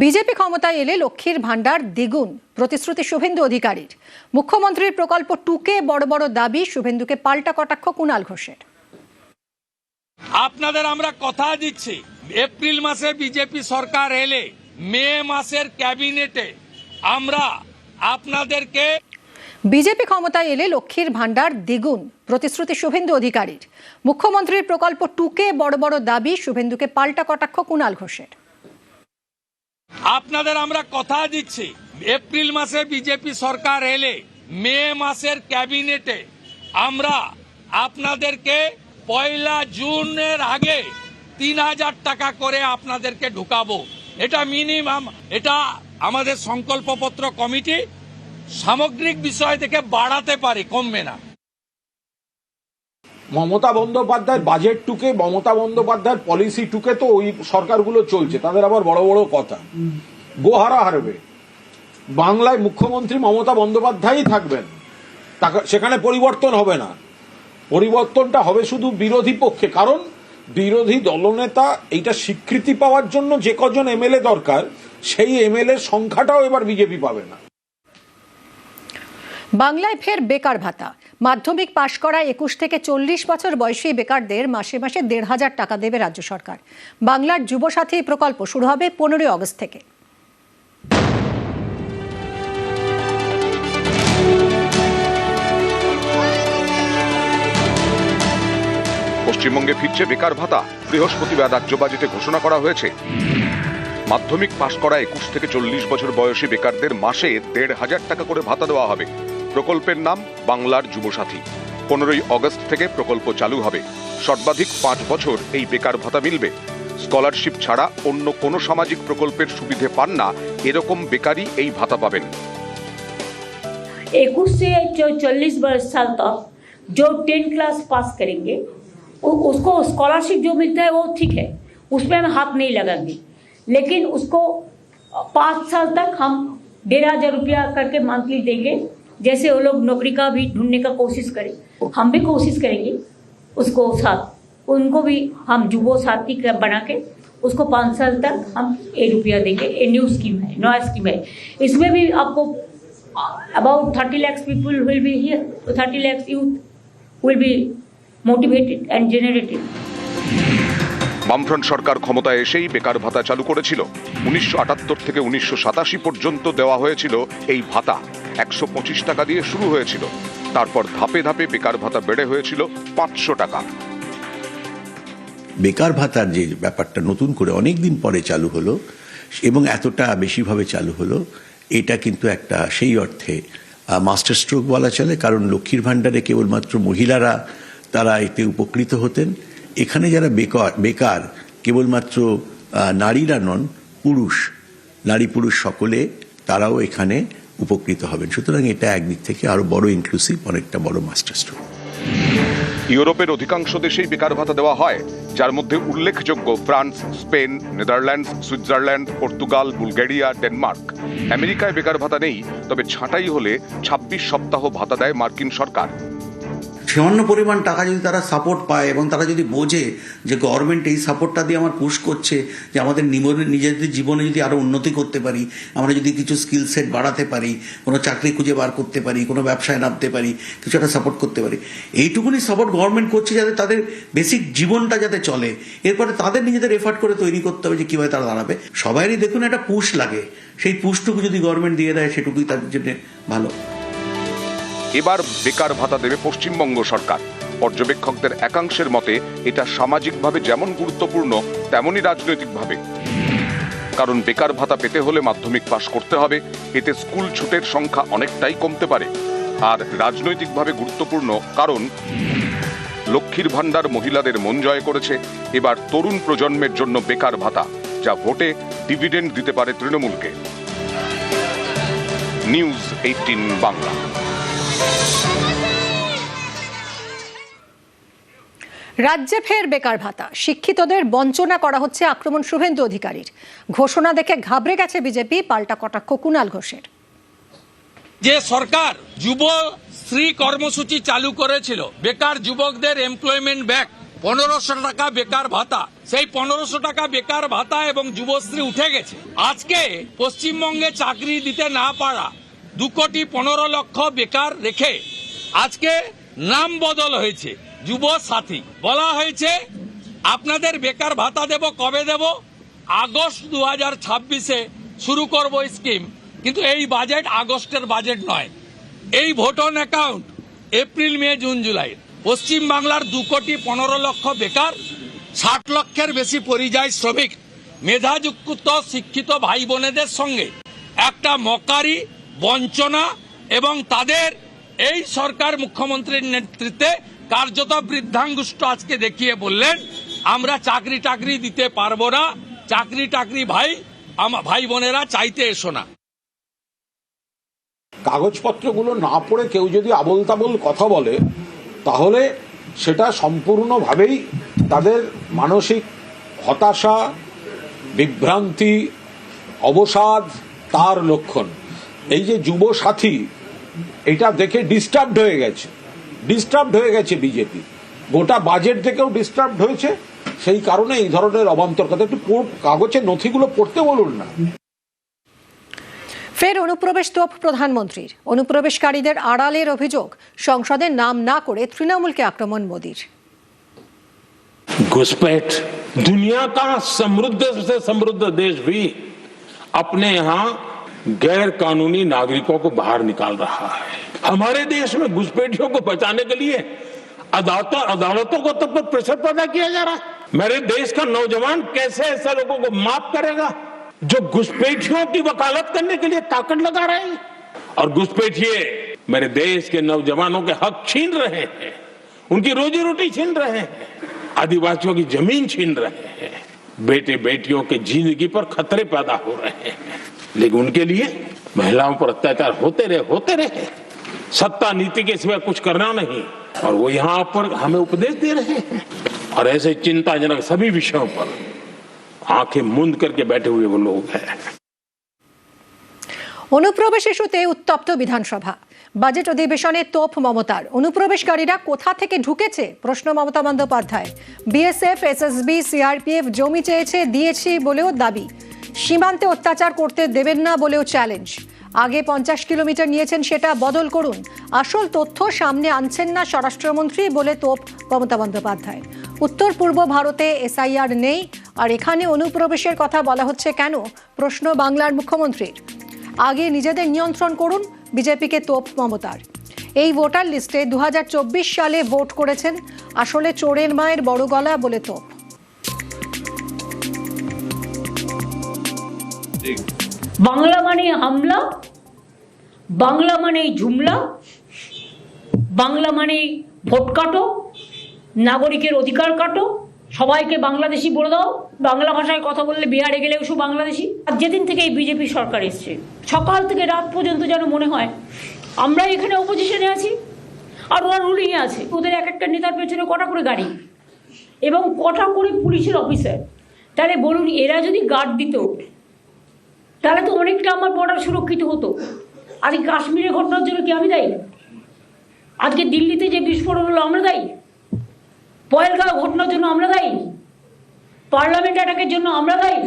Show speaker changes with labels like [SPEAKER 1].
[SPEAKER 1] BJP ক্ষমতায় এলে লক্ষ্মীর ভান্ডার দ্বিগুণ, প্রতিশ্রুতি শুভেন্দু অধিকারীর। মুখ্যমন্ত্রীর প্রকল্প টুকে বড় বড় দাবি, শুভেন্দুকে পাল্টা কটাক্ষ কুণাল ঘোষের।
[SPEAKER 2] আপনাদের আমরা কথা দিচ্ছি, এপ্রিল মাসে বিজেপি সরকার এলে মে মাসের ক্যাবিনেটে আমরা আপনাদেরকে
[SPEAKER 1] বিজেপি ক্ষমতায় এলে লক্ষ্মীর ভান্ডার দ্বিগুণ, প্রতিশ্রুতি শুভেন্দু অধিকারীর। মুখ্যমন্ত্রীর প্রকল্প টুকে বড় বড় দাবি, শুভেন্দুকে পাল্টা কটাক্ষ কুণাল ঘোষের।
[SPEAKER 2] আপনাদের আমরা কথা দিচ্ছি, এপ্রিল মাসে বিজেপি সরকার এলে মে মাসের ক্যাবিনেটে আমরা আপনাদেরকে 1 জুনের আগে 3000 টাকা করে আপনাদেরকে ঢুকাবো। এটা মিনিমাম, এটা আমাদের সংকল্পপত্র কমিটি সামগ্রিক বিষয় থেকে বাড়াতে পারে, কমবে না।
[SPEAKER 3] মমতা বন্দ্যোপাধ্যায়ের বাজেট টুকে, মমতা বন্দ্যোপাধ্যায়ের পলিসি টুকে তো ওই সরকারগুলো চলছে, তাদের আবার বড় বড় কথা। গোহারা হারবে, বাংলায় মুখ্যমন্ত্রী মমতা বন্দ্যোপাধ্যায়ই থাকবেন, সেখানে পরিবর্তন হবে না। পরিবর্তনটা হবে শুধু বিরোধী পক্ষে, কারণ বিরোধী দলনেতা এইটা স্বীকৃতি পাওয়ার জন্য যে কজন এমএলএ দরকার, সেই এমএলএ সংখ্যাটাও এবার বিজেপি পাবে না।
[SPEAKER 1] বাংলায় ফের বেকার ভাতা। মাধ্যমিক পাশ করা 21 থেকে 40 বছর বয়সী বেকারদের মাসে মাসে 1,500 টাকা দেবে রাজ্য সরকার। বাংলার যুবসাথী প্রকল্প শুরু হবে 15 আগস্ট থেকে।
[SPEAKER 4] পশ্চিমবঙ্গে ফিরছে বেকার ভাতা। বৃহস্পতিবার রাজ্য বাজেটে ঘোষণা করা হয়েছে, মাধ্যমিক পাশ করা 21 থেকে 40 বছর বয়সী বেকারদের মাসে 1,500 টাকা করে ভাতা দেওয়া হবে। প্রকল্পের নাম বাংলার যুবসাথী। 15 আগস্ট থেকে প্রকল্প চালু হবে। সর্বাধিক 5 বছর এই বেকার ভাতা মিলবে। স্কলারশিপ ছাড়া অন্য কোনো সামাজিক প্রকল্পের সুবিধে পান না এরকম বেকারই এই ভাতা পাবেন।
[SPEAKER 5] 21 से 40 साल तक जो 10 क्लास पास करेंगे उसको स्कॉलरशिप जो मिलता है वो ठीक है, उसमें हम हाथ नहीं लगाएंगे। लेकिन उसको 5 साल तक हम 1,500 रुपया करके मंथली देंगे। जैसे वो लोग नौकरी का भी ढूंढने का कोशिश करें, हम भी कोशिश करेंगे उसको साथ, उनको भी हम जुबो साथी बना के उसको 5 साल तक हम 1 रुपया देंगे। ये न्यू स्कीम है, नया स्कीम है। इसमें भी आपको about 30 lakhs people will be here, 30 lakhs youth will be motivated and generated.
[SPEAKER 4] বামফ্রন্ট সরকার ক্ষমতায় এসেই বেকার ভাতা চালু করেছিল। 1978 থেকে 1987 পর্যন্ত দেওয়া হয়েছিল এই ভাতা। 125 টাকা দিয়ে শুরু হয়েছিল, তারপর ধাপে ধাপে বেকার ভাতা বেড়ে হয়েছিল 500 টাকা।
[SPEAKER 6] বেকার ভাতার যে ব্যাপারটা নতুন করে অনেকদিন পরে চালু হলো এবং এতটা বেশিভাবে চালু হলো, এটা কিন্তু একটা সেই অর্থে মাস্টার স্ট্রোক বলা চলে, কারণ লক্ষ্মীর ভাণ্ডারে কেবলমাত্র মহিলারা তারা এতে উপকৃত হতেন। এখানে যারা বেকার কেবলমাত্র নারীরা নন, পুরুষ, নারী পুরুষ সকলে তারাও এখানে উপকৃত হবেন। সুতরাং এটা একদিক থেকে আরো বড় ইনক্লুসিভ, অনেকটা বড় মাস্টার স্ট্রোক।
[SPEAKER 4] ইউরোপের অধিকাংশ দেশেই বেকার ভাতা দেওয়া হয়, যার মধ্যে উল্লেখযোগ্য France, Spain, Netherlands, Switzerland, Portugal, Bulgaria, Denmark. আমেরিকায় বেকার ভাতা নেই, তবে ছাঁটাই হলে 26 সপ্তাহ ভাতা দেয় মার্কিন সরকার।
[SPEAKER 7] সামান্য পরিমাণ টাকা যদি তারা সাপোর্ট পায় এবং তারা যদি বোঝে যে গভর্নমেন্ট এই সাপোর্টটা দিয়ে আমার পুশ করছে যে আমাদের নিজেদের জীবনে যদি আরো উন্নতি করতে পারি, আমরা যদি কিছু স্কিল সেট বাড়াতে পারি, কোনো চাকরি খুঁজে বার করতে পারি, কোনো ব্যবসায় নামতে পারি, কিছু একটা সাপোর্ট করতে পারি, এইটুকুনি সাপোর্ট গভর্নমেন্ট করছে যাতে তাদের বেসিক জীবনটা যাতে চলে। এরপরে তাদের নিজেদের এফার্ট করে তৈরি করতে হবে যে কিভাবে তারা দাঁড়াবে। সবারই দেখুন একটা পুশ লাগে, সেই পুশটুকু যদি গভর্নমেন্ট দিয়ে দেয় সেটুকুই তাদের জন্য ভালো।
[SPEAKER 4] এবার বেকার ভাতা দেবে পশ্চিমবঙ্গ সরকার। পর্যবেক্ষকদের একাংশের মতে এটা সামাজিকভাবে যেমন গুরুত্বপূর্ণ তেমনই রাজনৈতিকভাবে। কারণ বেকার ভাতা পেতে হলে মাধ্যমিক পাশ করতে হবে, এতে স্কুল ছুটের সংখ্যা অনেকটাই কমতে পারে। আর রাজনৈতিকভাবে গুরুত্বপূর্ণ কারণ লক্ষ্মীর ভাণ্ডার মহিলাদের মন জয় করেছে। এবার তরুণ প্রজন্মের জন্য বেকার ভাতা, যা ভোটে ডিভিডেন্ড দিতে পারে তৃণমূলকে। নিউজ 18 বাংলা।
[SPEAKER 1] রাজ্যে ফের বেকার ভাতা, শিক্ষিতদের বঞ্চনা করা হচ্ছে, আক্রমণ শুভেন্দু অধিকারীর। ঘোষণা দেখে ঘাবড়ে গেছে বিজেপি, পাল্টা কটাক্ষ কুণাল ঘোষের।
[SPEAKER 2] যে সরকার যুবশ্রী কর্মসূচি চালু করেছিল, বেকার যুবকদের এমপ্লয়মেন্ট ব্যাক 1500 টাকা বেকার ভাতা, সেই 1500 টাকা বেকার ভাতা এবং যুবশ্রী উঠে গেছে। আজকে পশ্চিমবঙ্গে চাকরি দিতে না পারা 2,15,00,000 বেকার রেখে আজকে নাম বদল হয়েছে যুব সাথী। বলা হয়েছে আপনাদের বেকার ভাতা দেব, কবে দেব? আগস্ট 2026-এ শুরু করব স্কিম। কিন্তু এই বাজেট আগস্টের বাজেট নয়, এই vote on account April, May, June, July. পশ্চিম বাংলার 2,15,00,000 বেকার, 60 লক্ষের বেশি পরিযায়ী শ্রমিক, মেধাযুক্ত শিক্ষিত ভাই বোনেদের সঙ্গে একটা মকারি, বঞ্চনা এবং তাদের এই সরকার মুখ্যমন্ত্রীর নেতৃত্বে কার্যত বৃদ্ধাঙ্গুষ্ঠ আজকে দেখিয়ে বললেন আমরা চাকরি টাকরি দিতে পারবো না, চাকরি টাকরি ভাই বোনেরা চাইতে এসো না।
[SPEAKER 3] কাগজপত্রগুলো না পড়ে কেউ যদি আবোল তাবোল কথা বলে তাহলে সেটা সম্পূর্ণভাবেই তাদের মানসিক হতাশা, বিভ্রান্তি, অবসাদ তার লক্ষণ। এই যে যুব সাথী, এটা দেখে ডিস্টার্বড হয়ে গেছে বিজেপি, গোটা বাজেট থেকেও ডিস্টার্বড হয়েছে। সেই কারণে এই ধরনের অবান্তর কথা, একটু কাগজের নথিগুলো পড়তে বলুন না।
[SPEAKER 1] ফের অনুপ্রবেশ তোপ প্রধানমন্ত্রীর। অনুপ্রবেশকারীদের আড়ালের অভিযোগ, সংসদের নাম না করে তৃণমূলকে আক্রমণ মোদীর।
[SPEAKER 8] घुसपैठ, दुनिया का समृद्ध से समृद्ध देश भी अपने यहाँ गैर कानूनी नागरिकों को बाहर निकाल रहा है। हमारे देश में घुसपैठियों को बचाने के लिए अदालतों को तब पर प्रेशर पैदा किया जा रहा है। मेरे देश का नौजवान कैसे ऐसे लोगों को माफ करेगा जो घुसपैठियों की वकालत करने के लिए ताकत लगा रहे हैं? और घुसपैठिए मेरे देश के नौजवानों के हक छीन रहे हैं, उनकी रोजी रोटी छीन रहे हैं, आदिवासियों की जमीन छीन रहे हैं, बेटे बेटियों के जिंदगी पर खतरे पैदा हो रहे हैं। लेकिन उनके लिए महिलाओं पर अत्याचार होते रहे। सत्ता नीति के सिवा कुछ करना नहीं, और वो यहाँ पर हमें उपदेश दे रहे हैं। और ऐसे चिंताजनक सभी विषयों पर आंखें मूंद करके बैठे हुए वो लोग हैं।
[SPEAKER 1] অনুপ্রবেশ ইস্যুতে উত্তপ্ত বিধানসভা। বাজেট অধিবেশনে তোপ মমতার। অনুপ্রবেশকারীরা কোথা থেকে ঢুকেছে প্রশ্ন Mamata Bandyopadhyay. BSF, SSB, CRPF জমি চেয়েছে, দিয়েছি বলেও দাবি। সীমান্তে অত্যাচার করতে দেবেন না বলেও চ্যালেঞ্জ। আগে 50 কিলোমিটার নিয়েছেন, সেটা বদল করুন। আসল তথ্য সামনে আনছেন না স্বরাষ্ট্রমন্ত্রী বলে তোপ মমতা বন্দ্যোপাধ্যায়। উত্তর পূর্ব ভারতে এসআইআর নেই, আর এখানে অনুপ্রবেশের কথা বলা হচ্ছে কেন? প্রশ্ন বাংলার মুখ্যমন্ত্রীর। আগে নিজেদের নিয়ন্ত্রণ করুন, বিজেপিকে তোপ মমতার। এই ভোটার লিস্টে 2024 সালে ভোট করেছেন, আসলে চোরের মায়ের বড় গলা বলে তোপ।
[SPEAKER 5] বাংলা মানে হামলা, বাংলা মানে ঝুমলা, বাংলা মানে ভোট কাটো, নাগরিকের অধিকার কাটো, সবাইকে বাংলাদেশি বলে দাও। বাংলা ভাষায় কথা বললে বিহারে গেলেও শুধু বাংলাদেশি। আর যেদিন থেকে এই বিজেপি সরকার এসছে, সকাল থেকে রাত পর্যন্ত যেন মনে হয় আমরা এখানে অপোজিশনে আছি আর ওরা রুলিংয়ে আছে। ওদের এক একটা নেতার পেছনে কটা করে গাড়ি এবং কটা করে পুলিশের অফিসার। তাহলে বলুন, এরা যদি গার্ড দিত তাহলে তো অনেকটা আমার বর্ডার সুরক্ষিত হতো। আজকে কাশ্মীরের ঘটনার জন্য কি আমি দায়ী? আজকে দিল্লিতে যে বিস্ফোরণ হলো আমরা দায়ী? পহেলগাঁও ঘটনার জন্য আমরা দায়ী? পার্লামেন্ট অ্যাটাকের জন্য আমরা দায়ী?